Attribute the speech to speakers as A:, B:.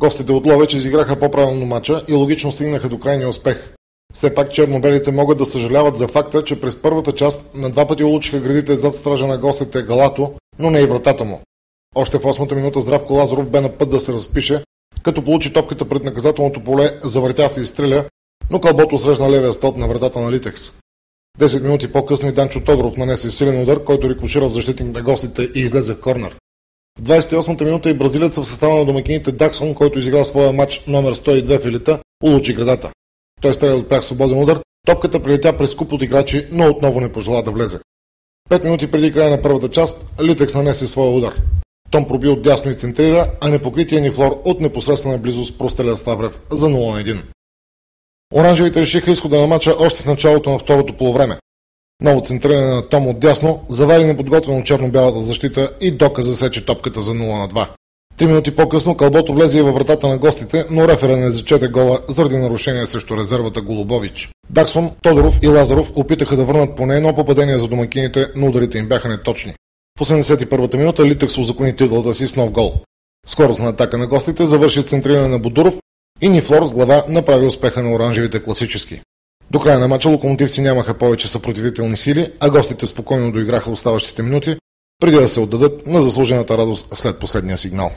A: Гостите от Ловеч изиграха по-правилно мача и логично стигнаха до крайния успех. Все пак чернобелите могат да съжаляват за факта, че през първата част на два пъти улучиха градите зад стража на гостите Галато, но не и вратата му. Още в 8-та минута Здравко Лазаров бе на път да се разпише, като получи топката пред наказателното поле, завъртя се и стреля, но кълбото срещна левия стълб на вратата на Литекс. 10 минути по-късно и Данчо Тодоров нанесе силен удар, който рикошира в защитник на гостите и излезе в корнер. В 28-та минута и бразилеца в състава на домакините Даксон, който изигра своя матч номер 102 в елита, улучи градата. Той стреля от прях свободен удар, топката прилетя през куп от играчи, но отново не пожела да влезе. 5 минути преди края на първата част, Литекс нанесе своя удар. Том проби от дясно и центрира, а непокрития Нифлор от непосредствена близост простреля Ставрев за 0-1. Оранжевите решиха изхода на мача още в началото на второто полувреме. Ново центриране на Том от дясно, завари неподготвено черно-бялата защита и Дока засече топката за 0-2. 3 минути по-късно кълбото влезе и във вратата на гостите, но рефера не зачете гола заради нарушение срещу резервата Голубович. Даксон, Тодоров и Лазаров опитаха да върнат поне едно попадение за домакините, но ударите им бяха неточни. В 81-та минута Литекс узакони титлата си с нов гол. Скоростна атака на гостите завърши центриране на Бодуров и Нифлор с глава направи успеха на оранжевите класически. До края на мача локомотивци нямаха повече съпротивителни сили, а гостите спокойно доиграха оставащите минути, преди да се отдадат на заслужената радост след последния сигнал.